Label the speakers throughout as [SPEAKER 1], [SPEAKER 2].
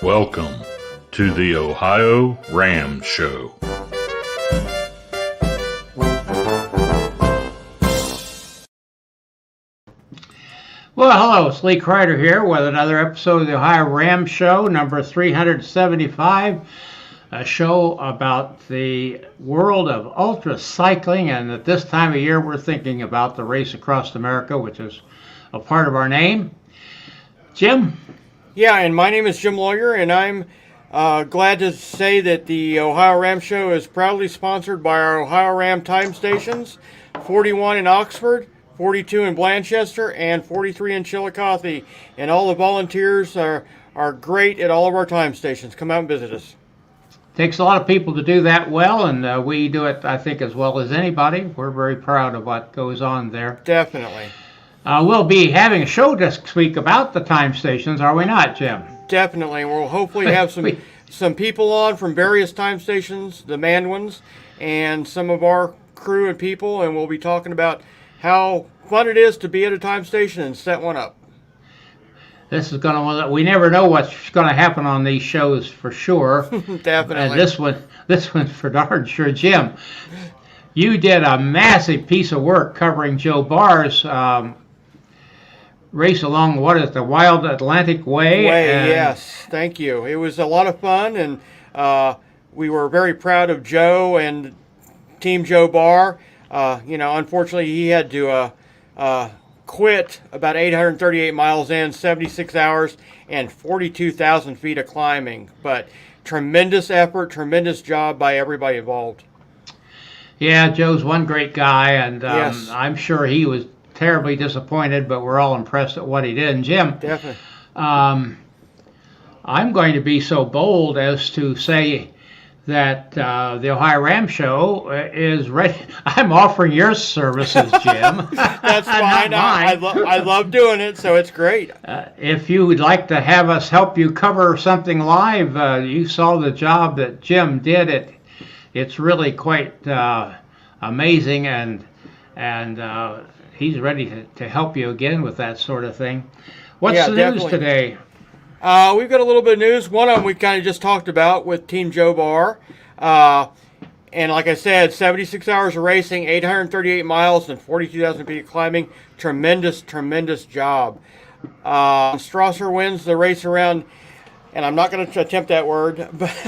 [SPEAKER 1] Welcome to the Ohio RAM Show.
[SPEAKER 2] Well, hello, it's Lee Kreider here with another episode of the Ohio RAM Show, number 375, a show about the world of ultra cycling, and at this time of year we're thinking about the race across America, which is a part of our name. Jim?
[SPEAKER 3] Yeah, and my name is Jim Lawyer, and I'm glad to say that the Ohio RAM Show is proudly sponsored by our Ohio RAM time stations, 41 in Oxford, 42 in Blanchester, and 43 in Chillicothe. And all the volunteers are great at all of our time stations. Come out and visit us.
[SPEAKER 2] Takes a lot of people to do that well, and we do it, I think, as well as anybody. We're very proud of what goes on there.
[SPEAKER 3] Definitely.
[SPEAKER 2] We'll be having a show this week about the time stations, are we not, Jim?
[SPEAKER 3] Definitely. We'll hopefully have some people on from various time stations, the manned ones, and some of our crew and people, and we'll be talking about how fun it is to be at a time station and set one up.
[SPEAKER 2] This is we never know what's going to happen on these shows for sure.
[SPEAKER 3] Definitely.
[SPEAKER 2] And this one's for darn sure. Jim, you did a massive piece of work covering Joe Barr's race along, the Wild Atlantic Way?
[SPEAKER 3] Yes, thank you. It was a lot of fun, and we were very proud of Joe and Team Joe Barr. Unfortunately, he had to quit about 838 miles in, 76 hours, and 42,000 feet of climbing. But tremendous effort, tremendous job by everybody involved.
[SPEAKER 2] Yeah, Joe's one great guy, and
[SPEAKER 3] yes.
[SPEAKER 2] I'm sure he was terribly disappointed, but we're all impressed at what he did. And Jim,
[SPEAKER 3] definitely.
[SPEAKER 2] I'm going to be so bold as to say that the Ohio RAM Show is ready. I'm offering your services, Jim.
[SPEAKER 3] That's fine. I love doing it, so it's great.
[SPEAKER 2] If you would like to have us help you cover something live, you saw the job that Jim did. It's really quite amazing, and he's ready to help you again with that sort of thing. What's the news today?
[SPEAKER 3] We've got a little bit of news. One of them we kind of just talked about with Team Joe Barr. And like I said, 76 hours of racing, 838 miles, and 42,000 feet of climbing. Tremendous, tremendous job. Strasser wins the race around, and I'm not going to attempt that word, but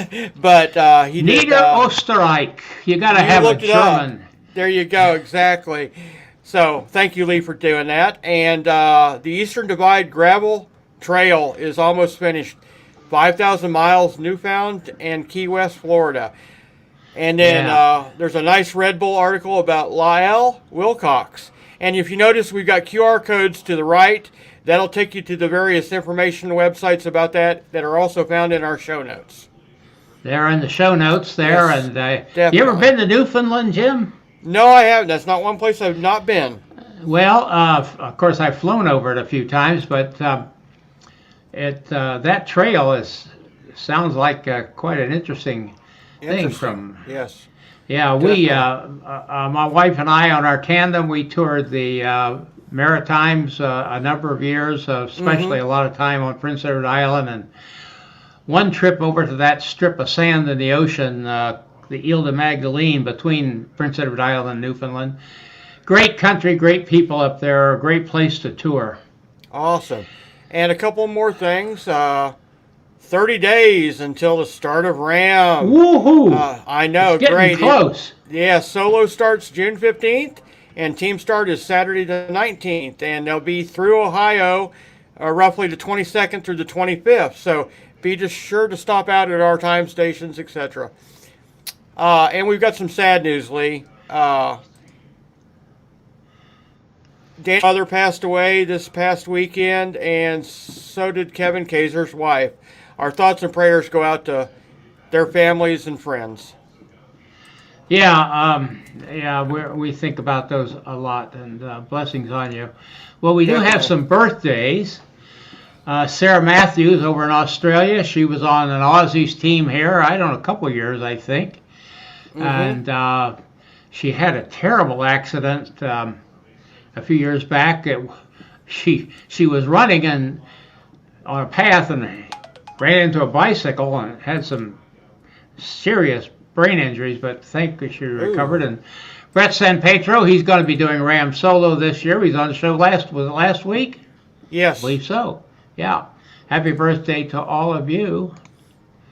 [SPEAKER 3] he did.
[SPEAKER 2] Niederösterreich. You got to have a German.
[SPEAKER 3] There you go, exactly. So thank you, Lee, for doing that. And the Eastern Divide Gravel Trail is almost finished. 5,000 miles, Newfound and Key West, Florida. And then there's a nice Red Bull article about Lyle Wilcox. And if you notice, we've got QR codes to the right. That'll take you to the various information websites about that are also found in our show notes.
[SPEAKER 2] They're in the show notes there.
[SPEAKER 3] Yes,
[SPEAKER 2] and you ever been to Newfoundland, Jim?
[SPEAKER 3] No, I haven't. That's not one place I've not been.
[SPEAKER 2] Well, of course, I've flown over it a few times, but that trail sounds like quite an interesting thing.
[SPEAKER 3] Yes.
[SPEAKER 2] Yeah, we my wife and I on our tandem, we toured the Maritimes a number of years, especially a lot of time on Prince Edward Island, and one trip over to that strip of sand in the ocean, the Ile de Magdalene between Prince Edward Island and Newfoundland. Great country, great people up there, a great place to tour.
[SPEAKER 3] Awesome. And a couple more things. 30 days until the start of RAAM.
[SPEAKER 2] Woohoo!
[SPEAKER 3] I know,
[SPEAKER 2] it's getting
[SPEAKER 3] great.
[SPEAKER 2] Close.
[SPEAKER 3] Yeah, solo starts June 15th, and team start is Saturday the 19th, and they'll be through Ohio roughly the 22nd through the 25th. So be just sure to stop out at our time stations, etc. And we've got some sad news, Lee. Dan's mother passed away this past weekend, and so did Kevin Kaiser's wife. Our thoughts and prayers go out to their families and friends.
[SPEAKER 2] Yeah, we think about those a lot, and blessings on you. Well, we do have some birthdays. Sarah Matthews over in Australia, she was on an Aussies team here, a couple years, I think. And she had a terrible accident a few years back. She was running on a path and ran into a bicycle and had some serious brain injuries, but thank goodness she recovered. And Brett San Pedro, he's going to be doing RAAM solo this year. He's on the show last week?
[SPEAKER 3] Yes.
[SPEAKER 2] I believe so. Yeah. Happy birthday to all of you.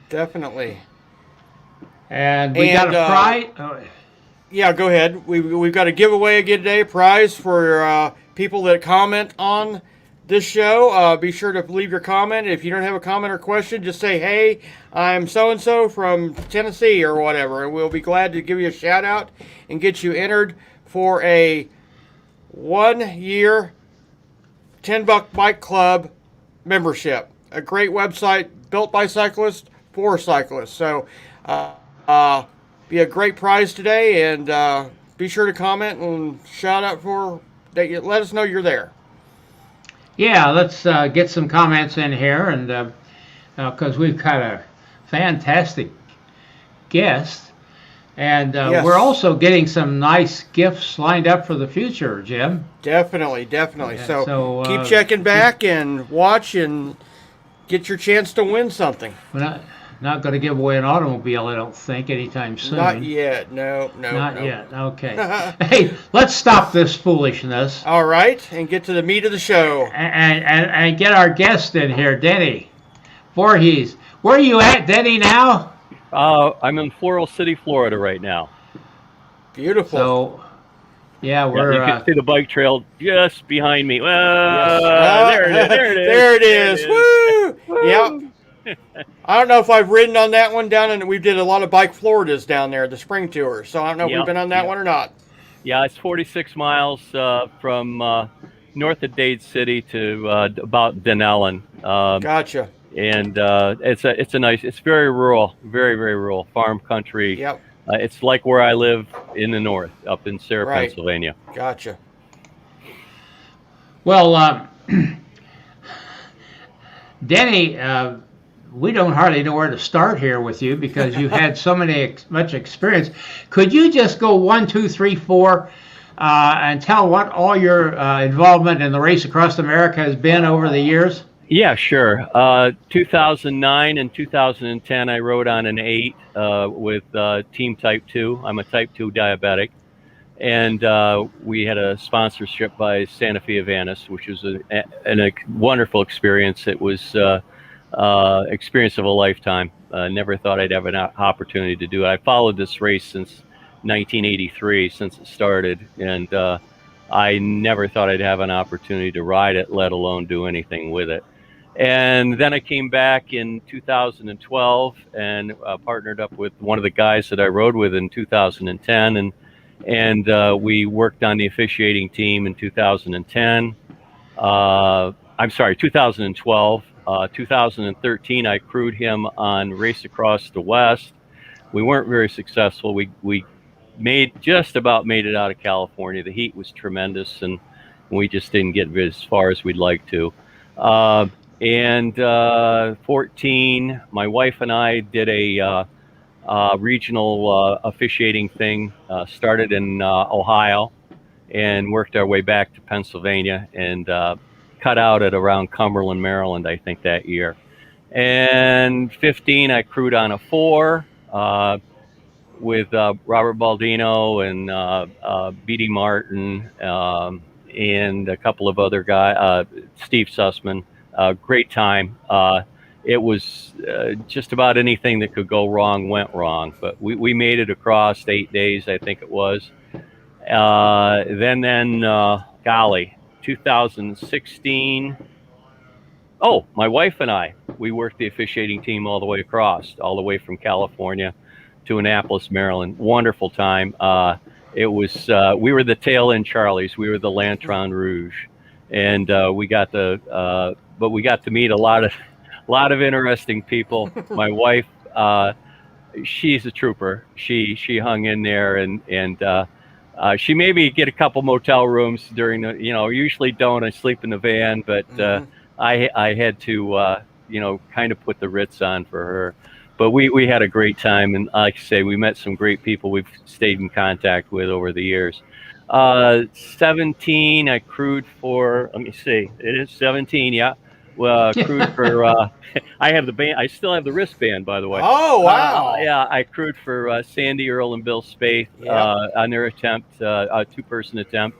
[SPEAKER 3] Definitely.
[SPEAKER 2] And we got a prize.
[SPEAKER 3] Yeah, go ahead. We've got a giveaway again today, a prize for people that comment on this show. Be sure to leave your comment. If you don't have a comment or question, just say, hey, I'm so-and-so from Tennessee or whatever, and we'll be glad to give you a shout out and get you entered for a 1-year $10 Bike Club membership. A great website built by cyclists for cyclists. So be a great prize today, and be sure to comment and shout out for that. Let us know you're there.
[SPEAKER 2] Yeah, let's get some comments in here, and because we've got a fantastic guest, and
[SPEAKER 3] Yes.
[SPEAKER 2] we're also getting some nice gifts lined up for the future, Jim.
[SPEAKER 3] Definitely.
[SPEAKER 2] Yeah,
[SPEAKER 3] So keep checking back and watch and get your chance to win something.
[SPEAKER 2] We're not going to give away an automobile, I don't think, anytime soon.
[SPEAKER 3] Not yet. No.
[SPEAKER 2] Not yet. Okay. Hey, let's stop this foolishness.
[SPEAKER 3] All right, and get to the meat of the show.
[SPEAKER 2] And get our guest in here, Denny Voorhees. Where are you at, Denny, now?
[SPEAKER 4] I'm in Floral City, Florida right now.
[SPEAKER 3] Beautiful.
[SPEAKER 2] So, yeah, we're...
[SPEAKER 4] you can see the bike trail just behind me.
[SPEAKER 3] Yes.
[SPEAKER 4] There it is.
[SPEAKER 3] There it is. Woo! Yep. I don't know if I've ridden on that one down, and we did a lot of Bike Floridas down there, the spring tour. So I don't know if we've been on that one or not.
[SPEAKER 4] Yeah, it's 46 miles from north of Dade City to about Denellen.
[SPEAKER 3] Gotcha.
[SPEAKER 4] And it's very rural, very, very rural, farm country.
[SPEAKER 3] Yep.
[SPEAKER 4] It's like where I live in the north, up in Sarah,
[SPEAKER 3] Right.
[SPEAKER 4] Pennsylvania.
[SPEAKER 3] Gotcha.
[SPEAKER 2] Well, Denny, we don't hardly know where to start here with you because you've had so much experience. Could you just go 1, 2, 3, 4 and tell what all your involvement in the Race Across America has been over the years?
[SPEAKER 4] Yeah, sure. 2009 and 2010, I rode on an 8 with Team Type 2. I'm a Type 2 diabetic. And we had a sponsorship by Santa Fe Avantis, which was a wonderful experience. It was experience of a lifetime. Never thought I'd have an opportunity to do it. I followed this race since 1983, since it started, and I never thought I'd have an opportunity to ride it, let alone do anything with it. And then I came back in 2012 and partnered up with one of the guys that I rode with in 2010, and we worked on the officiating team in 2010. I'm sorry, 2012. 2013, I crewed him on Race Across the West. We weren't very successful. We just about made it out of California. The heat was tremendous, and we just didn't get as far as we'd like to. And 14, my wife and I did a regional officiating thing, started in Ohio and worked our way back to Pennsylvania, and cut out at around Cumberland, Maryland, I think, that year. And 15, I crewed on a 4 with Robert Baldino and B.D. Martin and a couple of other guys, Steve Sussman. Great time. It was just about anything that could go wrong went wrong, but we made it across 8 days, I think it was. Then golly, 2016. Oh, my wife and I, we worked the officiating team all the way across, all the way from California to Annapolis, Maryland. Wonderful time. It was, we were the tail end Charlies. We were the Lantern Rouge. And we got to meet a lot of interesting people. My wife, she's a trooper. She hung in there, and she maybe get a couple motel rooms during the, usually don't. I sleep in the van, but I had to, kind of put the Ritz on for her. But we had a great time, and like I say, we met some great people we've stayed in contact with over the years. 17, I crewed for, let me see, it is 17, yeah. Crewed for. I have the band. I still have the wristband, by the way.
[SPEAKER 3] Oh, wow.
[SPEAKER 4] Yeah, I crewed for Sandy Earl and Bill Spaeth on their attempt, a two-person attempt,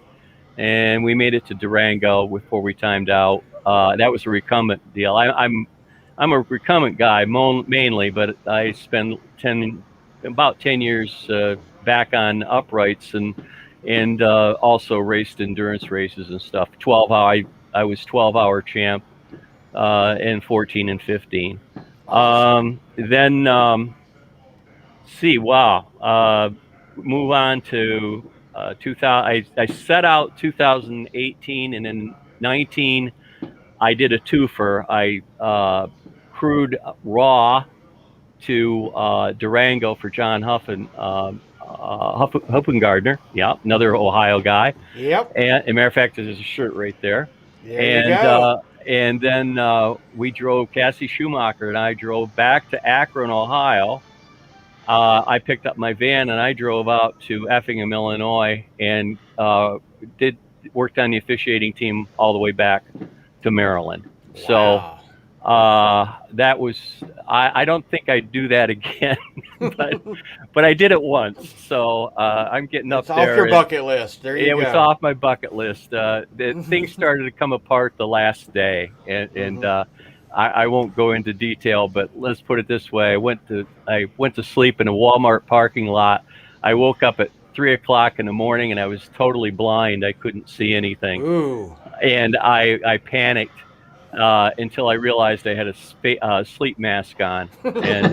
[SPEAKER 4] and we made it to Durango before we timed out. That was a recumbent deal. I'm a recumbent guy mainly, but I spent about 10 years back on uprights and also raced endurance races and stuff. 12-hour. I was 12-hour champ in 14 and 15. Then move on to 2000. I set out 2018, and in 19 I did a twofer. I crewed raw to Durango for John Huffengardner. Yeah, another Ohio guy.
[SPEAKER 3] Yep.
[SPEAKER 4] And as a matter of fact, there's a shirt right there.
[SPEAKER 3] There you go.
[SPEAKER 4] And then we drove, Cassie Schumacher and I drove back to Akron, Ohio. I picked up my van and I drove out to Effingham, Illinois, and worked on the officiating team all the way back to Maryland.
[SPEAKER 3] Wow.
[SPEAKER 4] So that was, I don't think I'd do that again, but I did it once. So I'm getting up there.
[SPEAKER 3] It's off your bucket list. There you go.
[SPEAKER 4] It was off my bucket list. Things started to come apart the last day, and I won't go into detail, but let's put it this way: I went to sleep in a Walmart parking lot. I woke up at 3 o'clock in the morning, and I was totally blind. I couldn't see anything.
[SPEAKER 3] Ooh.
[SPEAKER 4] And I panicked until I realized I had a sleep mask on, and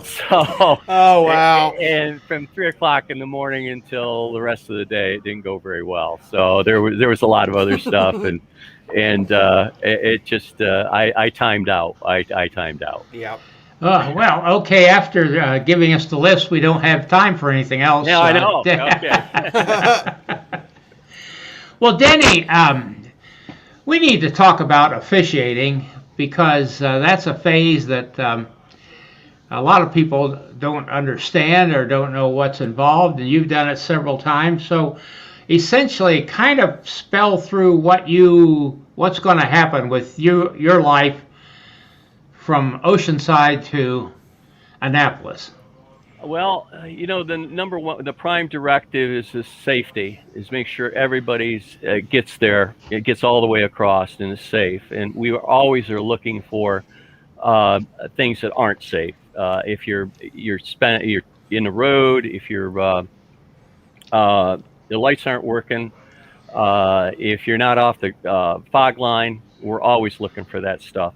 [SPEAKER 4] so.
[SPEAKER 3] Oh, wow.
[SPEAKER 4] And from 3 o'clock in the morning until the rest of the day, it didn't go very well. So there was a lot of other stuff, and it just I timed out. I timed out.
[SPEAKER 3] Yep.
[SPEAKER 2] Well, okay. After giving us the list, we don't have time for anything else.
[SPEAKER 4] Yeah, I know. Okay.
[SPEAKER 2] Well, Denny, we need to talk about officiating, because that's a phase that a lot of people don't understand or don't know what's involved, and you've done it several times. So essentially kind of spell through what's going to happen with your life from Oceanside to Annapolis.
[SPEAKER 4] Well, the prime directive is safety, is make sure everybody's gets there, it gets all the way across and is safe. And we always are looking for things that aren't safe. If you're in the road, if the lights aren't working, if you're not off the fog line, we're always looking for that stuff.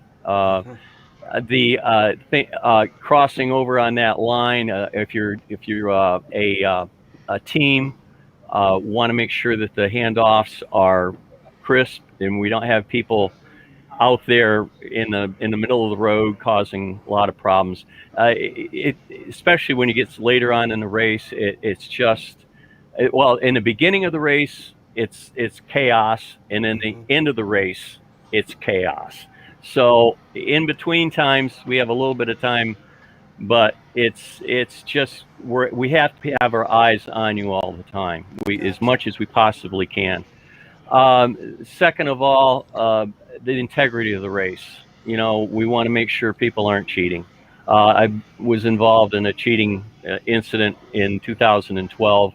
[SPEAKER 4] Crossing over on that line, if you're a team, want to make sure that the handoffs are crisp and we don't have people out there in the middle of the road causing a lot of problems. Especially when it gets later on in the race, it's just in the beginning of the race, it's chaos, and in the end of the race, it's chaos. So in between times, we have a little bit of time, but it's just we have to have our eyes on you all the time, as much as we possibly can. Second of all, the integrity of the race. We want to make sure people aren't cheating. I was involved in a cheating incident in 2012,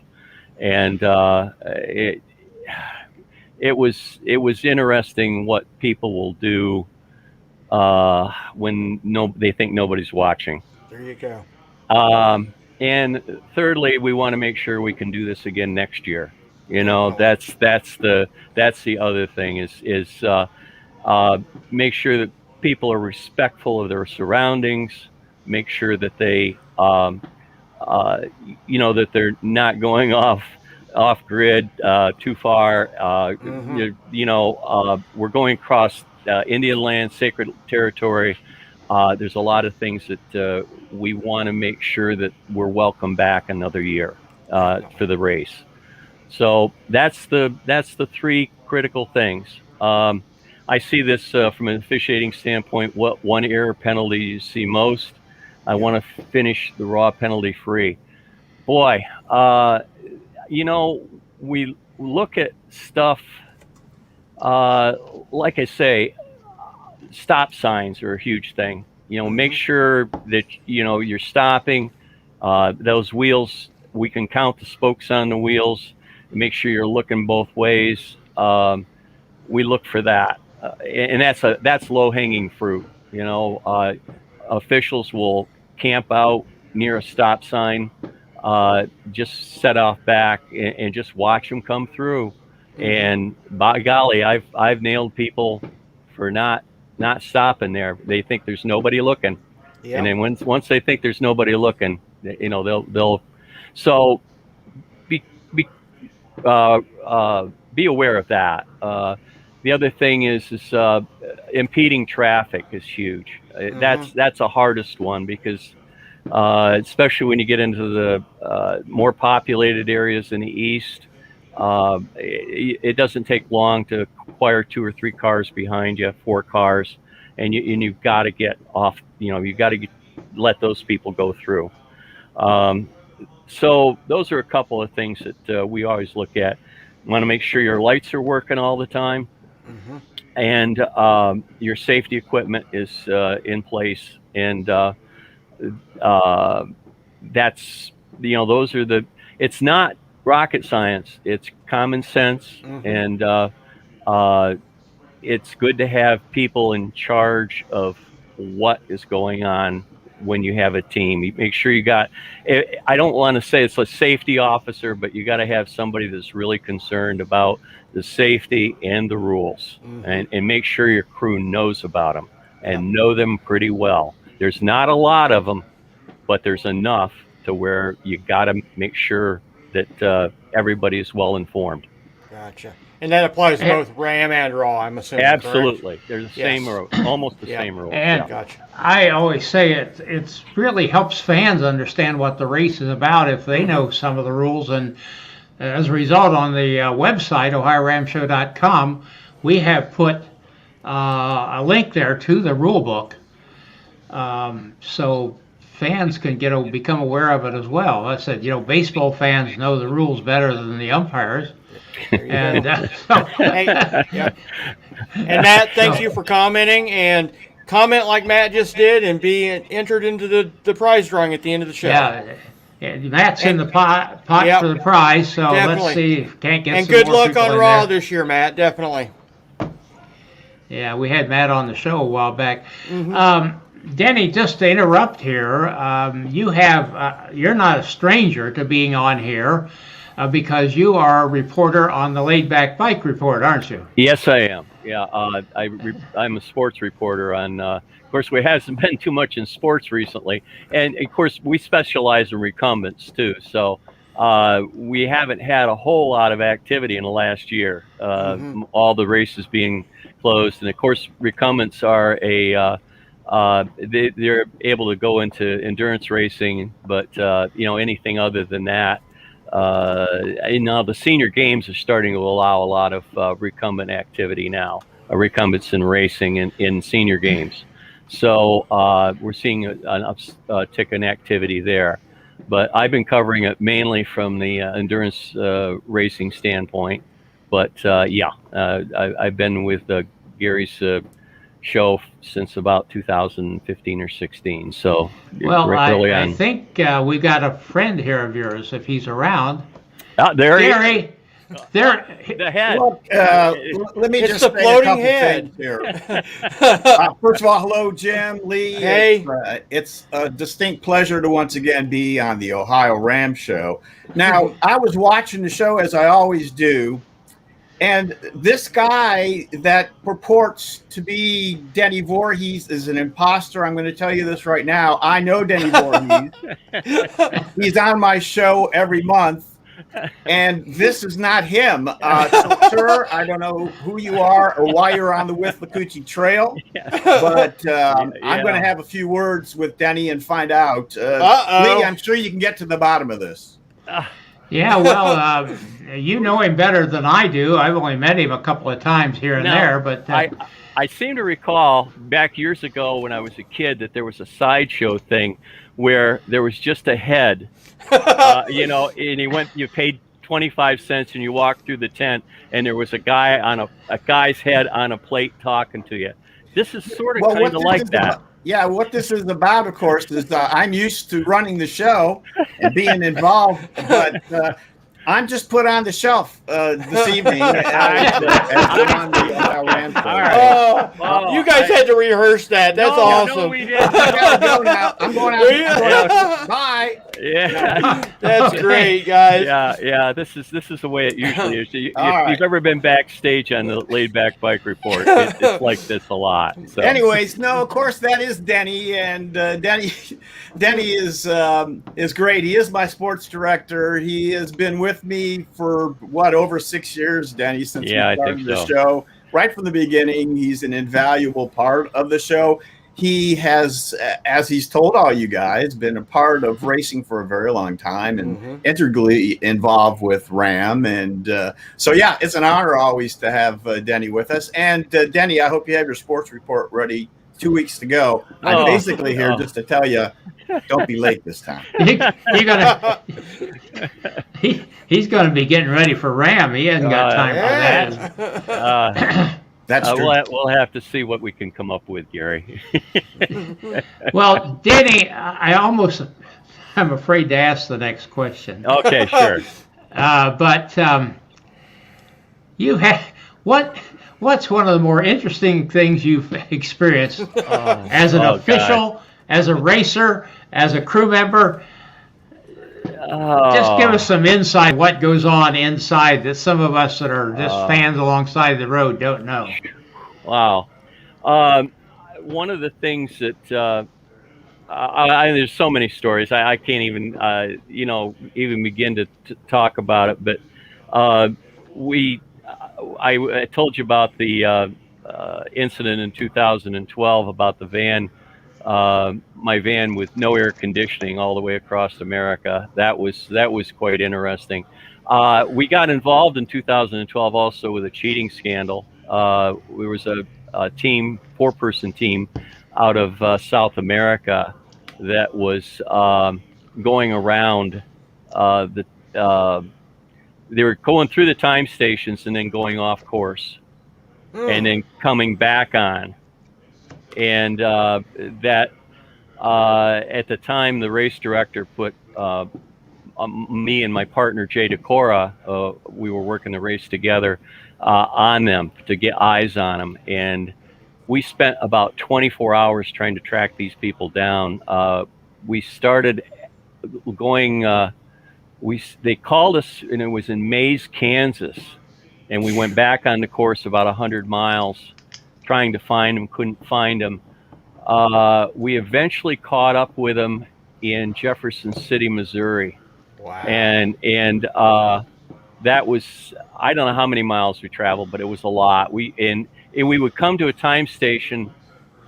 [SPEAKER 4] and it was interesting what people will do when they think nobody's watching.
[SPEAKER 3] There you go.
[SPEAKER 4] And thirdly, we want to make sure we can do this again next year. That's the other thing is make sure that people are respectful of their surroundings. Make sure that they that they're not going off grid too far. We're going across Indian land, sacred territory. There's a lot of things that we want to make sure that we're welcome back another year for the race. So that's the three critical things. I see this from an officiating standpoint. What one error penalty you see most? I want to finish the raw penalty free. Boy, we look at stuff. Like I say, stop signs are a huge thing. Make sure that you're stopping. Those wheels, we can count the spokes on the wheels. Make sure you're looking both ways. We look for that, and that's low hanging fruit. Officials will camp out near a stop sign, just set off back and just watch them come through. And by golly, I've nailed people for not stopping there. They think there's nobody looking, and then once they think there's nobody looking, they'll so be aware of that. The other thing is impeding traffic is huge. That's the hardest one because especially when you get into the more populated areas in the east, it doesn't take long to acquire 2 or 3 cars behind you, 4 cars, and you've got to get off. You've got to let those people go through. So those are a couple of things that we always look at. Want to make sure your lights are working all the time, and your safety equipment is in place. And that's those are it's not rocket science. It's common sense, and it's good to have people in charge of what is going on when you have a team. You make sure you got, I don't want to say it's a safety officer, but you got to have somebody that's really concerned about the safety and the rules, and make sure your crew knows about them and know them pretty well. There's not a lot of them, but there's enough to where you got to make sure that everybody is well informed.
[SPEAKER 3] Gotcha. And that applies to both RAM and RAAM, I'm assuming.
[SPEAKER 4] Absolutely.
[SPEAKER 3] Correct?
[SPEAKER 4] There's the same rule, almost the same rule.
[SPEAKER 2] And
[SPEAKER 3] Gotcha.
[SPEAKER 2] I always say it really helps fans understand what the race is about if they know some of the rules. And as a result, on the website, OHIORAAMShow.com, we have put a link there to the rule book, so fans can become aware of it as well. I said, baseball fans know the rules better than the umpires. And
[SPEAKER 3] And Matt, thank you for commenting, and comment like Matt just did and be entered into the prize drawing at the end of the show.
[SPEAKER 2] Yeah, Matt's in the pot for the prize, so
[SPEAKER 3] Definitely.
[SPEAKER 2] Let's see if can't get
[SPEAKER 3] And
[SPEAKER 2] some
[SPEAKER 3] good
[SPEAKER 2] more
[SPEAKER 3] luck
[SPEAKER 2] people
[SPEAKER 3] on
[SPEAKER 2] in
[SPEAKER 3] Raw
[SPEAKER 2] there.
[SPEAKER 3] this year, Matt. Definitely.
[SPEAKER 2] Yeah, we had Matt on the show a while back. Denny, just to interrupt here, you're not a stranger to being on here because you are a reporter on the Laidback Bike Report, aren't you?
[SPEAKER 4] Yes, I am. Yeah, I'm a sports reporter on. Of course, we hasn't been too much in sports recently, and of course, we specialize in recumbents too. So we haven't had a whole lot of activity in the last year. All the races being closed, and of course, recumbents are they're able to go into endurance racing, but anything other than that. And now the senior games are starting to allow a lot of recumbent activity now, recumbents in racing in senior games. So we're seeing an uptick in activity there. But I've been covering it mainly from the endurance racing standpoint. But I've been with Gary's show since about 2015 or 16. So early on.
[SPEAKER 2] I think we got a friend here of yours if he's around.
[SPEAKER 4] There
[SPEAKER 2] Gary, there.
[SPEAKER 4] The head.
[SPEAKER 5] Look, let me
[SPEAKER 3] It's
[SPEAKER 5] just
[SPEAKER 3] the
[SPEAKER 5] say a
[SPEAKER 3] floating
[SPEAKER 5] couple
[SPEAKER 3] head.
[SPEAKER 5] things here. First of all, hello, Jim, Lee.
[SPEAKER 3] Hey.
[SPEAKER 5] It's a distinct pleasure to once again be on the Ohio RAM Show. Now, I was watching the show as I always do, and this guy that purports to be Denny Voorhees is an imposter. I'm going to tell you this right now. I know Denny Voorhees. He's on my show every month. And this is not him. So, sir, I don't know who you are or why you're on the Withlacoochee Trail, but I'm going to have a few words with Denny and find out. Lee, I'm sure you can get to the bottom of this.
[SPEAKER 2] Yeah, well, you know him better than I do. I've only met him a couple of times here and there, but
[SPEAKER 4] I seem to recall back years ago when I was a kid that there was a sideshow thing where there was just a head, and you paid 25 cents and you walked through the tent and there was a guy on a guy's head on a plate talking to you. This is sort of
[SPEAKER 5] Well,
[SPEAKER 4] kind of
[SPEAKER 5] this
[SPEAKER 4] like
[SPEAKER 5] is
[SPEAKER 4] that.
[SPEAKER 5] about- yeah, what this is about, of course, is I'm used to running the show and being involved, but I'm just put on the shelf this evening as been on the Ohio Ram show.
[SPEAKER 4] All right.
[SPEAKER 3] Oh, you guys had to rehearse that. That's awesome.
[SPEAKER 4] No, we didn't.
[SPEAKER 5] I gotta go now. I'm going out. I'm going out. Bye.
[SPEAKER 4] Yeah.
[SPEAKER 3] That's great, guys.
[SPEAKER 4] Yeah. This is the way it usually is. If
[SPEAKER 5] right.
[SPEAKER 4] you've ever been backstage on the Laidback Bike Report, it's like this a lot. So.
[SPEAKER 5] Anyways, no, of course that is Denny, and Denny is great. He is my sports director. He has been with me for over 6 years, Denny, since we started the show. Right from the beginning, he's an invaluable part of the show. He has, as he's told all you guys, been a part of racing for a very long time and integrally involved with RAAM. And so, yeah, it's an honor always to have Denny with us. And Denny, I hope you have your sports report ready. 2 weeks to go. I'm basically here just to tell you, don't be late this time.
[SPEAKER 2] He's gonna be getting ready for RAAM. He hasn't got time for that.
[SPEAKER 5] That's true.
[SPEAKER 4] We'll have to see what we can come up with, Gary.
[SPEAKER 2] Well, Denny, I'm afraid to ask the next question.
[SPEAKER 4] Okay, sure.
[SPEAKER 2] But you have what's one of the more interesting things you've experienced as an official,
[SPEAKER 4] God.
[SPEAKER 2] as a racer, as a crew member? Just give us some insight what goes on inside that some of us that are just fans alongside the road don't know.
[SPEAKER 4] Wow. One of the things that there's so many stories. I can't even even begin to talk about it. But I told you about the incident in 2012 about the van. My van with no air conditioning all the way across America. That was quite interesting. We got involved in 2012 also with a cheating scandal. There was a team, 4-person team out of South America that was going around they were going through the time stations and then going off course and then coming back on. And that at the time, the race director put me and my partner, Jay Decora, we were working the race together, on them to get eyes on them. And we spent about 24 hours trying to track these people down. We started going, they called us, and it was in Mays, Kansas. And we went back on the course about 100 miles. Trying to find them, couldn't find them. We eventually caught up with them in Jefferson City, Missouri.
[SPEAKER 3] Wow.
[SPEAKER 4] And that was, I don't know how many miles we traveled, but it was a lot. We would come to a time station,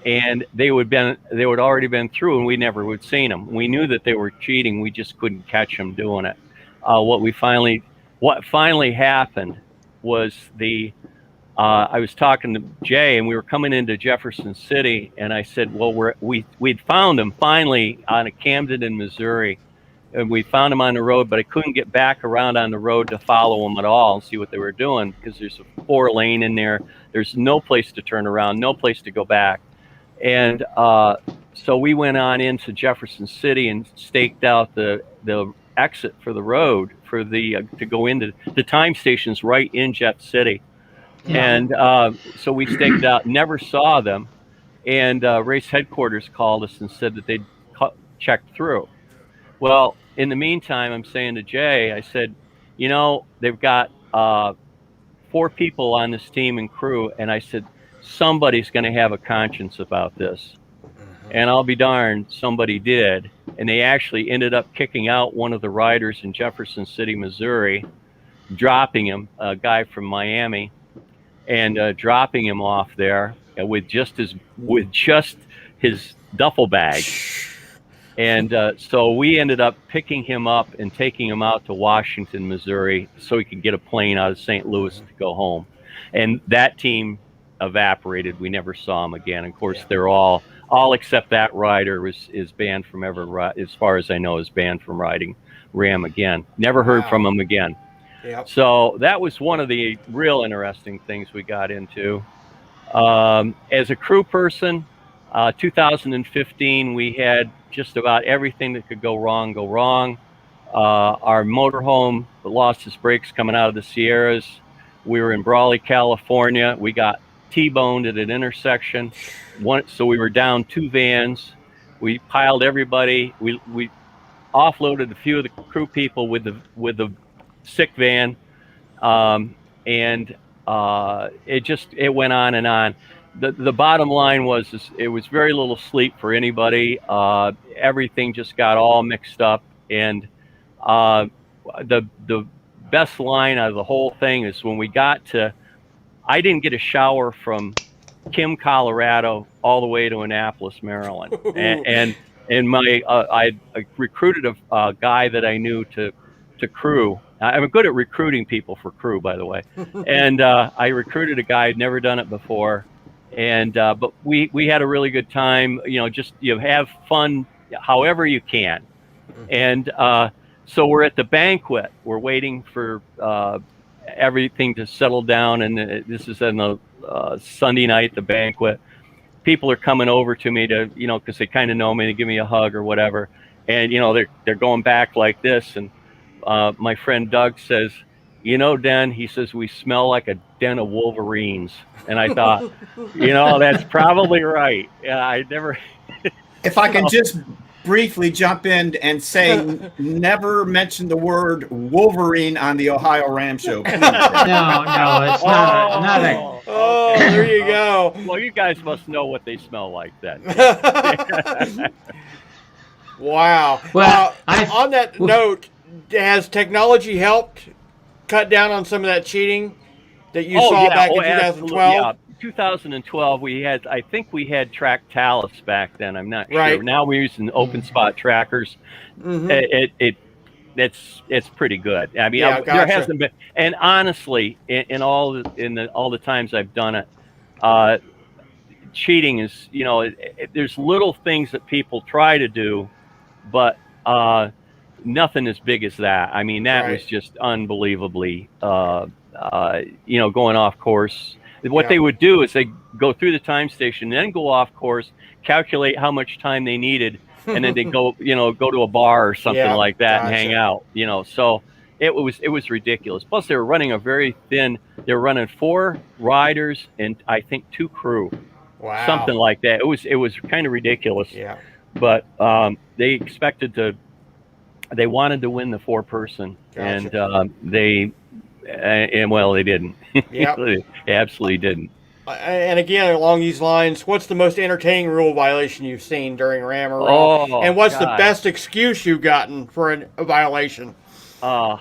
[SPEAKER 4] and they would already been through, and we never would seen them. We knew that they were cheating. We just couldn't catch them doing it. What finally happened was I was talking to Jay, and we were coming into Jefferson City, and I said, well, we'd found them finally on a Camden in Missouri, and we found them on the road, but I couldn't get back around on the road to follow them at all and see what they were doing, because there's a 4-lane in there. There's no place to turn around, no place to go back. And so we went on into Jefferson City and staked out the exit for the road for to go into the time stations right in Jeff City. And so we staked out, never saw them. And race headquarters called us and said that they'd checked through. Well, in the meantime, I'm saying to Jay, I said, they've got 4 people on this team and crew. And I said, somebody's going to have a conscience about this. And I'll be darned, somebody did. And they actually ended up kicking out one of the riders in Jefferson City, Missouri, dropping him, a guy from Miami, and dropping him off there with just his duffel bag. And so we ended up picking him up and taking him out to Washington, Missouri, so he could get a plane out of St. Louis to go home. And that team evaporated. We never saw him again. Of course, they're all except that rider is banned from as far as I know, is banned from riding RAAM again. Never heard from him again. Yep. So that was one of the real interesting things we got into. As a crew person, 2015, we had just about everything that could go wrong go wrong. Our motorhome lost its brakes coming out of the Sierras. We were in Brawley, California. We got T-boned at an intersection. So we were down 2 vans. We piled everybody. We offloaded a few of the crew people with the sick van, and it went on and on. The bottom line was it was very little sleep for anybody. Everything just got all mixed up, and the best line out of the whole thing is when we got to. I didn't get a shower from Kim, Colorado, all the way to Annapolis, Maryland, and my I recruited a guy that I knew to crew. I'm good at recruiting people for crew, by the way, and I recruited a guy. I'd never done it before, and but we had a really good time. Just have fun however you can, and so we're at the banquet. We're waiting for everything to settle down, and this is on the Sunday night, the banquet. People are coming over to me to, because they kind of know me, to give me a hug or whatever, and they're going back like this, and my friend Doug says, Den, he says, we smell like a den of wolverines, and I thought, that's probably right. Yeah, I never.
[SPEAKER 5] If I can just briefly jump in and say, never mention the word Wolverine on the Ohio Ram Show. Please.
[SPEAKER 2] No, it's not a.
[SPEAKER 3] Oh, there you go.
[SPEAKER 4] Well, you guys must know what they smell like then.
[SPEAKER 3] Wow.
[SPEAKER 2] Well,
[SPEAKER 3] on that note, has technology helped cut down on some of that cheating that you saw back in 2012?
[SPEAKER 4] Yeah. 2012, I think we had track talus back then. I'm not
[SPEAKER 3] Right.
[SPEAKER 4] sure. Now we're using open spot trackers.
[SPEAKER 3] Mm-hmm.
[SPEAKER 4] It's pretty good. I mean,
[SPEAKER 3] Yeah,
[SPEAKER 4] there
[SPEAKER 3] gotcha.
[SPEAKER 4] hasn't been, and honestly, in all the times I've done it, cheating is, there's little things that people try to do, but nothing as big as that. I mean, that was just unbelievably, going off course. What they would do is they go through the time station, then go off course, calculate how much time they needed, and then they go to a bar or something like that and hang out. So it was ridiculous. Plus, they were running they were running 4 riders and I think 2 crew.
[SPEAKER 3] Wow.
[SPEAKER 4] Something like that. It was kind of ridiculous.
[SPEAKER 3] Yeah.
[SPEAKER 4] But they they wanted to win the 4-person,
[SPEAKER 3] Gotcha.
[SPEAKER 4] and they didn't.
[SPEAKER 3] Yep.
[SPEAKER 4] They absolutely didn't.
[SPEAKER 3] And again, along these lines, what's the most entertaining rule violation you've seen during RAAM or RAAM?
[SPEAKER 4] Oh,
[SPEAKER 3] and what's the
[SPEAKER 4] God.
[SPEAKER 3] best excuse you've gotten for a violation?
[SPEAKER 4] I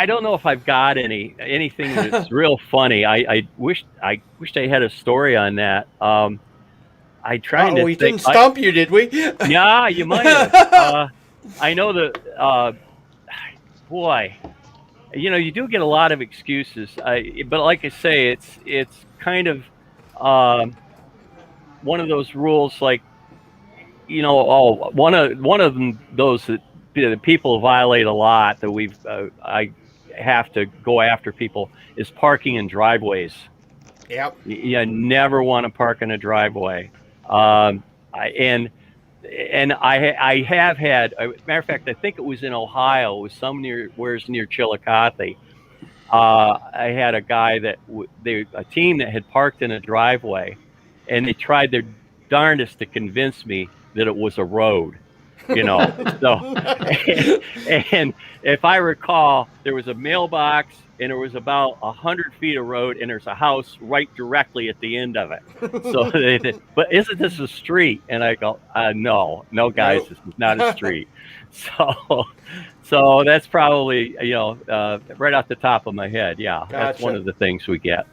[SPEAKER 4] don't know if I've got anything that's real funny. I wished I had a story on that. I tried to
[SPEAKER 3] we
[SPEAKER 4] think.
[SPEAKER 3] didn't stump you, did we?
[SPEAKER 4] Yeah, you might have. I know that. Boy, you do get a lot of excuses. But like I say, it's kind of one of those rules. Like, one of them, those that the people violate a lot that I have to go after people is parking in driveways.
[SPEAKER 3] Yep.
[SPEAKER 4] You never want to park in a driveway. And I have had, as a matter of fact, I think it was in Ohio, it was near Chillicothe. I had a guy a team that had parked in a driveway, and they tried their darndest to convince me that it was a road, So, and if I recall, there was a mailbox, and there was about 100 feet of road, and there's a house right directly at the end of it. So they said, but isn't this a street? And I go, no, guys, this is not a street. So that's probably, right off the top of my head. Yeah,
[SPEAKER 3] Gotcha.
[SPEAKER 4] That's one of the things we get.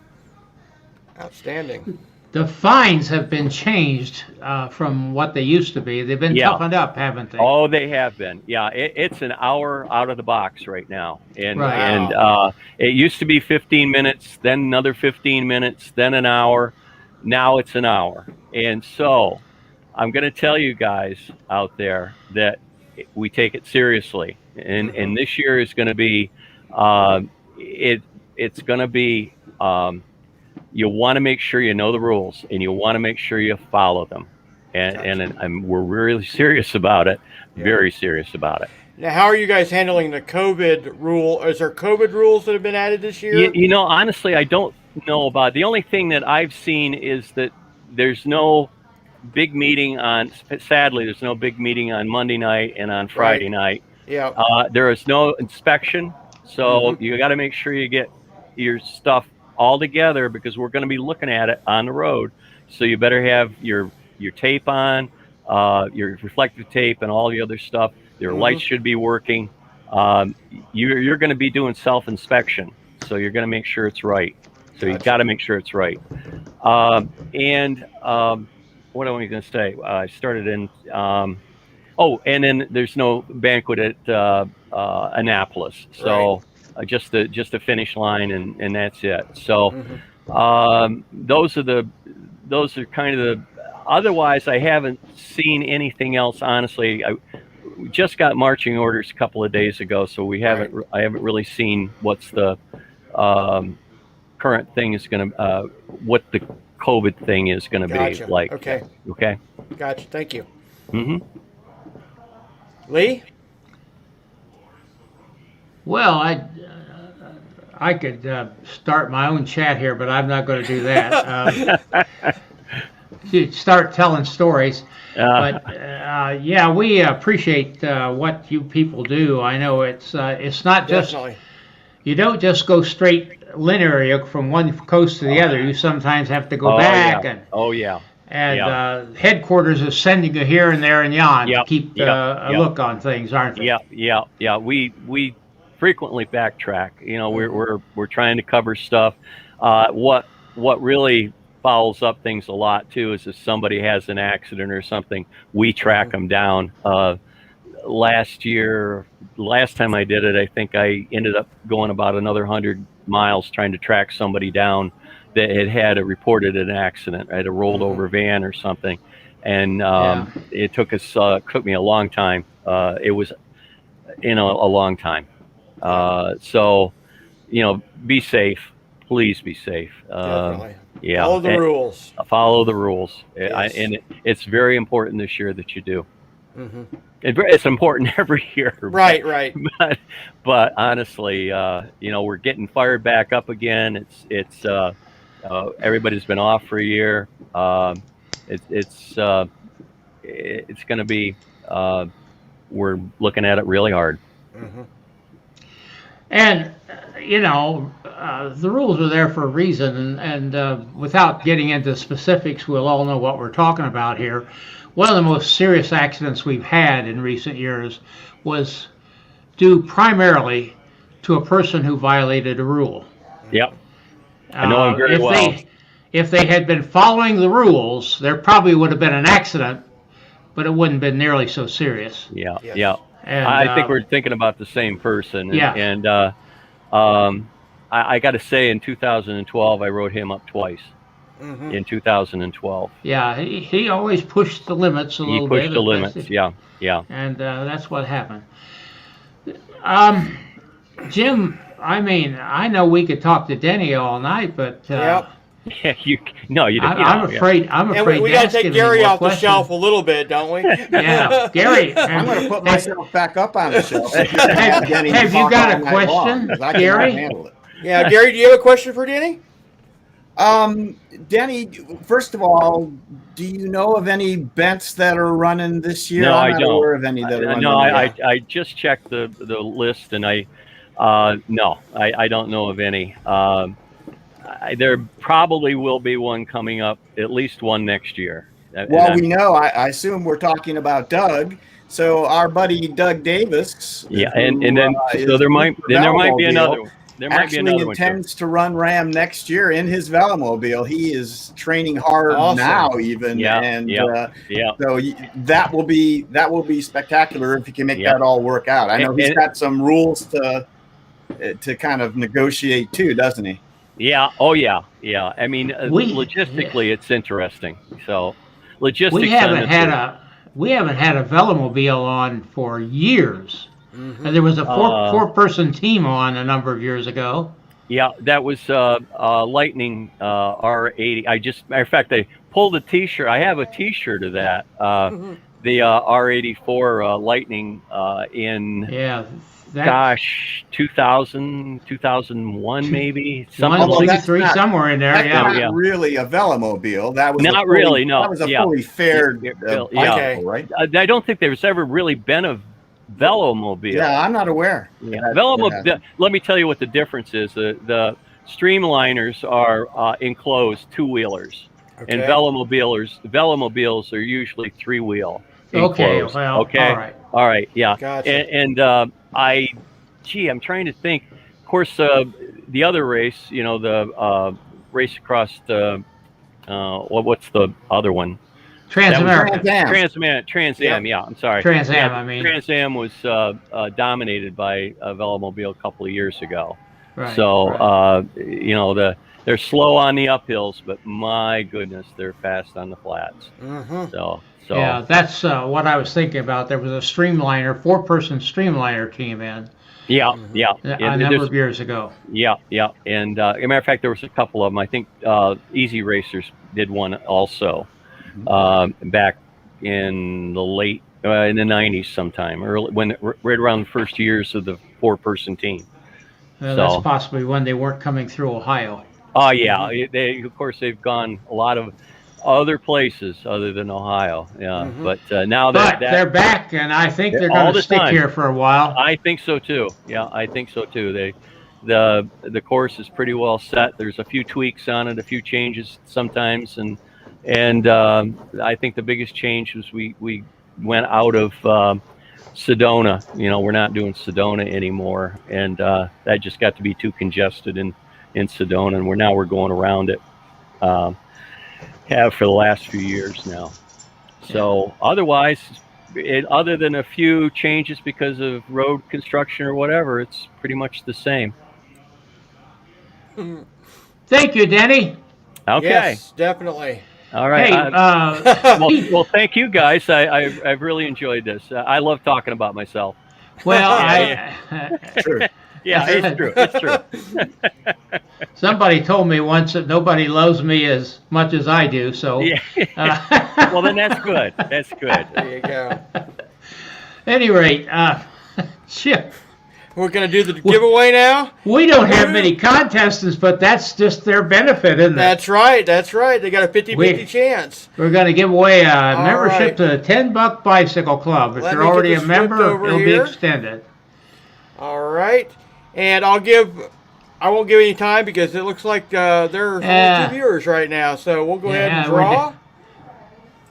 [SPEAKER 3] Outstanding.
[SPEAKER 2] The fines have been changed from what they used to be. They've been toughened up, haven't they?
[SPEAKER 4] Oh, they have been. Yeah, it's an hour out of the box right now, and
[SPEAKER 2] Right.
[SPEAKER 4] and it used to be 15 minutes, then another 15 minutes, then an hour. Now it's an hour, and so I'm going to tell you guys out there that we take it seriously, and this year is going to be it's going to be you want to make sure you know the rules, and you want to make sure you follow them. And we're really serious about it, very serious about it.
[SPEAKER 3] Now, how are you guys handling the COVID rule? Is there COVID rules that have been added this year?
[SPEAKER 4] You know, honestly, I don't know about. The only thing that I've seen is that there's no big meeting on. Sadly, there's no big meeting on Monday night and on Friday night.
[SPEAKER 3] Yeah.
[SPEAKER 4] There is no inspection, so you got to make sure you get your stuff all together, because we're going to be looking at it on the road. So you better have your tape on, your reflective tape, and all the other stuff. Your lights should be working. You're going to be doing self-inspection, so you're going to make sure it's right. So you got to make sure it's right. And what am I going to say? I started in. And then there's no banquet at Annapolis, so just a finish line, and that's it. So those are kind of the. Otherwise, I haven't seen anything else. Honestly, we just got marching orders a couple of days ago, so we haven't. I haven't really seen what's the current thing is going to. What the COVID thing is going to be like.
[SPEAKER 3] Okay. Gotcha. Thank you. Lee?
[SPEAKER 2] Well, I could start my own chat here, but I'm not going to do that. You start telling stories. But yeah, we appreciate what you people do. I know it's not just, you don't just go straight linear from one coast to the other. You sometimes have to go back. And headquarters is sending you here and there and yon to keep a look on things, aren't they?
[SPEAKER 4] Yeah. We frequently backtrack. You know, we're trying to cover stuff. What really follows up things a lot too is if somebody has an accident or something, we track them down. Last time I did it, I think I ended up going about another 100 miles trying to track somebody down that had reported an accident, right? A rolled over van or something. And it took me a long time. It was, a long time. So, be safe. Please be safe.
[SPEAKER 3] Definitely.
[SPEAKER 4] Yeah.
[SPEAKER 3] Follow the rules.
[SPEAKER 4] Follow the rules.
[SPEAKER 3] Yes.
[SPEAKER 4] It's very important this year that you do. It's important every year.
[SPEAKER 3] Right.
[SPEAKER 4] But honestly, we're getting fired back up again. It's everybody's been off for a year. It's going to be. We're looking at it really hard.
[SPEAKER 2] And the rules are there for a reason. And without getting into specifics, we'll all know what we're talking about here. One of the most serious accidents we've had in recent years was due primarily to a person who violated a rule.
[SPEAKER 4] Yep. I know him very well.
[SPEAKER 2] If they had been following the rules, there probably would have been an accident, but it wouldn't have been nearly so serious.
[SPEAKER 4] Yeah.
[SPEAKER 2] And,
[SPEAKER 4] I think we're thinking about the same person. And I got to say, in 2012, I rode him up twice. In 2012.
[SPEAKER 2] Yeah, he always pushed the limits a little bit.
[SPEAKER 4] He pushed the limits, yeah.
[SPEAKER 2] And that's what happened. Jim, I know we could talk to Denny all night, but
[SPEAKER 4] you don't.
[SPEAKER 2] I'm afraid.
[SPEAKER 3] And we got to take Gary off the shelf a little bit, don't we?
[SPEAKER 2] Yeah, Gary.
[SPEAKER 5] I'm going to put myself back up on the shelf.
[SPEAKER 2] Have you got a question, Gary?
[SPEAKER 3] Yeah, Gary, do you have a question for Denny?
[SPEAKER 5] Denny, first of all, do you know of any bents that are running this year?
[SPEAKER 4] No,
[SPEAKER 5] I'm
[SPEAKER 4] I
[SPEAKER 5] not
[SPEAKER 4] don't.
[SPEAKER 5] aware of any that are running.
[SPEAKER 4] No, I just checked the list, and I don't know of any. There probably will be one coming up, at least one next year.
[SPEAKER 5] Well, we know. I assume we're talking about Doug. So our buddy Doug Davis.
[SPEAKER 4] Yeah, and then so there might be another one. There might be another one.
[SPEAKER 5] Intends to run RAAM next year in his Velomobile. He is training hard now, even. So that will be spectacular if he can make that all work out. I know he's got some rules to kind of negotiate too, doesn't he?
[SPEAKER 4] Yeah. Oh yeah. Yeah. I mean, logistically, it's interesting. So, logistics.
[SPEAKER 2] We haven't had a Velomobile on for years. And there was a four-person team on a number of years ago.
[SPEAKER 4] Yeah, that was Lightning R80. Matter of fact, I pulled a T-shirt. I have a T-shirt of that. The R84 Lightning in,
[SPEAKER 2] Yeah, that
[SPEAKER 4] gosh, 2000, 2001 maybe. Something
[SPEAKER 2] one,
[SPEAKER 5] Although
[SPEAKER 4] like
[SPEAKER 2] two,
[SPEAKER 5] that's
[SPEAKER 2] three,
[SPEAKER 5] not-
[SPEAKER 2] somewhere in there.
[SPEAKER 5] That's
[SPEAKER 2] Yeah.
[SPEAKER 5] not
[SPEAKER 4] Yeah.
[SPEAKER 5] really a velomobile. That was
[SPEAKER 4] Not
[SPEAKER 5] a fully,
[SPEAKER 4] really, no.
[SPEAKER 5] That was a
[SPEAKER 4] Yeah.
[SPEAKER 5] fully fared
[SPEAKER 4] Yeah.
[SPEAKER 5] bicycle, right?
[SPEAKER 4] I don't think there's ever really been a velomobile.
[SPEAKER 5] Yeah, I'm not aware.
[SPEAKER 4] Yeah,
[SPEAKER 5] That-
[SPEAKER 4] velomobile. Let me tell you what the difference is. The streamliners are enclosed two-wheelers, and
[SPEAKER 3] Okay.
[SPEAKER 4] velomobiles are usually three-wheel.
[SPEAKER 2] Okay.
[SPEAKER 4] Enclosed.
[SPEAKER 2] Well.
[SPEAKER 4] Okay.
[SPEAKER 2] All right.
[SPEAKER 4] All right. Yeah.
[SPEAKER 3] Gotcha.
[SPEAKER 4] And I'm trying to think. Of course, the other race, the race across the, what's the other one?
[SPEAKER 2] Transamerica.
[SPEAKER 5] Trans Am.
[SPEAKER 4] Trans Am. Yeah, I'm sorry.
[SPEAKER 2] Trans Am,
[SPEAKER 4] Yeah,
[SPEAKER 2] I mean.
[SPEAKER 4] Trans Am was dominated by a velomobile a couple of years ago.
[SPEAKER 2] Right,
[SPEAKER 4] So,
[SPEAKER 2] right.
[SPEAKER 4] they're slow on the uphills, but my goodness, they're fast on the flats. So
[SPEAKER 2] Yeah, that's what I was thinking about. There was a streamliner, 4-person streamliner team in
[SPEAKER 4] yeah.
[SPEAKER 2] a number of years ago.
[SPEAKER 4] Yeah. And as a matter of fact, there was a couple of them. I think Easy Racers did one also back in the late in the 90s sometime, early right around the first years of the 4-person team.
[SPEAKER 2] That's possibly when they weren't coming through Ohio.
[SPEAKER 4] Oh yeah, of course they've gone a lot of other places other than Ohio. Yeah, but now
[SPEAKER 2] they're back, and I think they're
[SPEAKER 4] all
[SPEAKER 2] going to
[SPEAKER 4] the
[SPEAKER 2] stick
[SPEAKER 4] time.
[SPEAKER 2] here for a while.
[SPEAKER 4] I think so too. Yeah, I think so too. The course is pretty well set. There's a few tweaks on it, a few changes sometimes, and I think the biggest change was we went out of Sedona. We're not doing Sedona anymore, and that just got to be too congested in Sedona, and we're going around it. Have for the last few years now. So otherwise, other than a few changes because of road construction or whatever, it's pretty much the same.
[SPEAKER 2] Thank you, Denny.
[SPEAKER 4] Okay.
[SPEAKER 3] Yes, definitely.
[SPEAKER 4] All right.
[SPEAKER 2] Hey,
[SPEAKER 4] well, thank you guys. I've really enjoyed this. I love talking about myself.
[SPEAKER 2] well,
[SPEAKER 5] True.
[SPEAKER 4] Yeah, it's true. It's true.
[SPEAKER 2] somebody told me once that nobody loves me as much as I do. So,
[SPEAKER 4] Yeah. Well, then that's good. That's good.
[SPEAKER 3] There you go.
[SPEAKER 2] any rate, shit.
[SPEAKER 3] We're going to do the giveaway now?
[SPEAKER 2] We don't have many contestants, but that's just their benefit, isn't it?
[SPEAKER 3] That's right. That's right. They got a 50-50 chance.
[SPEAKER 2] We're going to give away a membership
[SPEAKER 3] right.
[SPEAKER 2] to the $10 Bicycle Club. If
[SPEAKER 3] Let
[SPEAKER 2] you're
[SPEAKER 3] me get
[SPEAKER 2] already
[SPEAKER 3] this
[SPEAKER 2] a member,
[SPEAKER 3] flipped over
[SPEAKER 2] it'll
[SPEAKER 3] here.
[SPEAKER 2] be extended.
[SPEAKER 3] All right. And I won't give any time because it looks like there's only 2 viewers right now. So we'll go ahead and draw.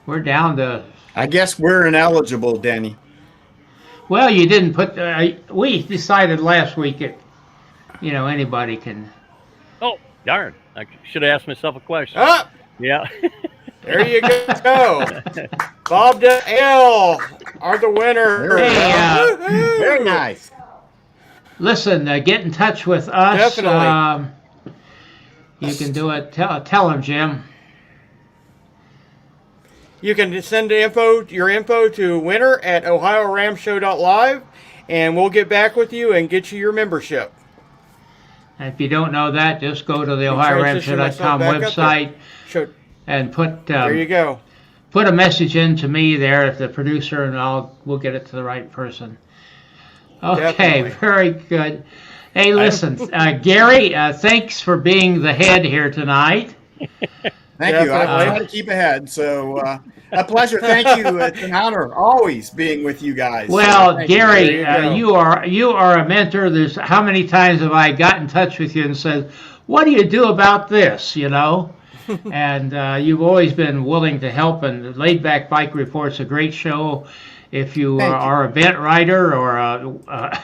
[SPEAKER 2] We're down to...
[SPEAKER 5] I guess we're ineligible, Denny.
[SPEAKER 2] Well, you didn't put... we decided last week that, anybody can...
[SPEAKER 4] Oh, darn. I should have asked myself a question.
[SPEAKER 3] Up.
[SPEAKER 4] Yeah.
[SPEAKER 3] There you go. Bob L. are the winner.
[SPEAKER 2] Hey,
[SPEAKER 5] Very nice.
[SPEAKER 2] listen, get in touch with us.
[SPEAKER 3] Definitely.
[SPEAKER 2] You can do it. Tell them, Jim.
[SPEAKER 3] You can send your info to winner@ohioramshow.live, and we'll get back with you and get you your membership.
[SPEAKER 2] And if you don't know that, just go to the
[SPEAKER 3] transition
[SPEAKER 2] OHIORAAMShow.com
[SPEAKER 3] myself back up
[SPEAKER 2] website and put
[SPEAKER 3] There you go.
[SPEAKER 2] put a message in to me there, if the producer, and we'll get it to the right person. Okay,
[SPEAKER 3] Definitely.
[SPEAKER 2] very good. Hey, listen, Gary, thanks for being the head here tonight.
[SPEAKER 5] Thank you. I
[SPEAKER 3] Definitely.
[SPEAKER 5] try to keep ahead. So a pleasure. Thank you. It's an honor always being with you guys.
[SPEAKER 2] Well,
[SPEAKER 5] Thank you.
[SPEAKER 2] Gary,
[SPEAKER 3] There you
[SPEAKER 2] you are a mentor. There's how many times have I got in touch with you and said, "What do you do about this?" And you've always been willing to help. And the Laidback Bike Report's a great show. If you are a vent rider or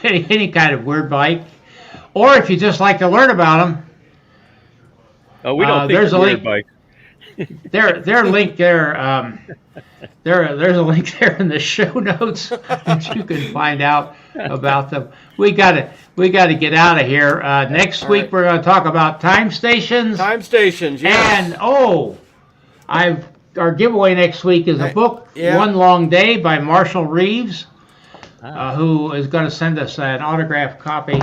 [SPEAKER 2] any kind of weird bike, or if you just like to learn about them,
[SPEAKER 4] Oh, we don't think
[SPEAKER 2] there's a
[SPEAKER 4] we're
[SPEAKER 2] link.
[SPEAKER 4] bike.
[SPEAKER 2] Their link there. There's a link there in the show notes that you can find out about them. We gotta get out of here. Next week we're gonna talk about time stations.
[SPEAKER 3] Time stations, yes.
[SPEAKER 2] And our giveaway next week is a book,
[SPEAKER 3] Yeah.
[SPEAKER 2] One Long Day by Marshall Reeves, who is going to send us an autographed copy.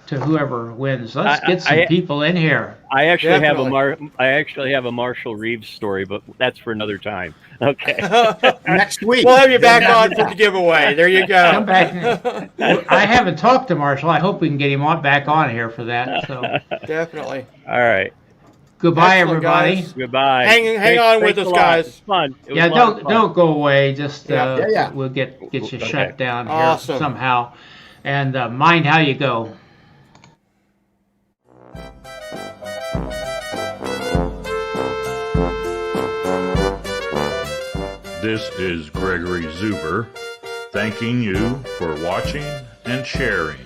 [SPEAKER 2] to whoever wins. Let's
[SPEAKER 4] I-
[SPEAKER 2] get some
[SPEAKER 4] I-
[SPEAKER 2] people in here.
[SPEAKER 4] I actually
[SPEAKER 3] Definitely.
[SPEAKER 4] have a Marshall Reeves story, but that's for another time. Okay.
[SPEAKER 5] Next week.
[SPEAKER 3] We'll have you back on for the giveaway. There you go.
[SPEAKER 2] Come back. I haven't talked to Marshall. I hope we can get him back on here for that. So
[SPEAKER 3] Definitely.
[SPEAKER 4] All right.
[SPEAKER 2] goodbye,
[SPEAKER 3] Excellent,
[SPEAKER 2] everybody.
[SPEAKER 3] guys.
[SPEAKER 4] Goodbye.
[SPEAKER 3] Hang on with us,
[SPEAKER 4] a lot.
[SPEAKER 3] guys.
[SPEAKER 4] It's fun. It was
[SPEAKER 2] Yeah,
[SPEAKER 4] a lot of fun.
[SPEAKER 2] don't go away. Just
[SPEAKER 5] Yeah.
[SPEAKER 2] we'll get you
[SPEAKER 4] Okay.
[SPEAKER 2] shut down here
[SPEAKER 3] Awesome.
[SPEAKER 2] somehow, and mind how you go.
[SPEAKER 1] This is Gregory Zuber, thanking you for watching and sharing.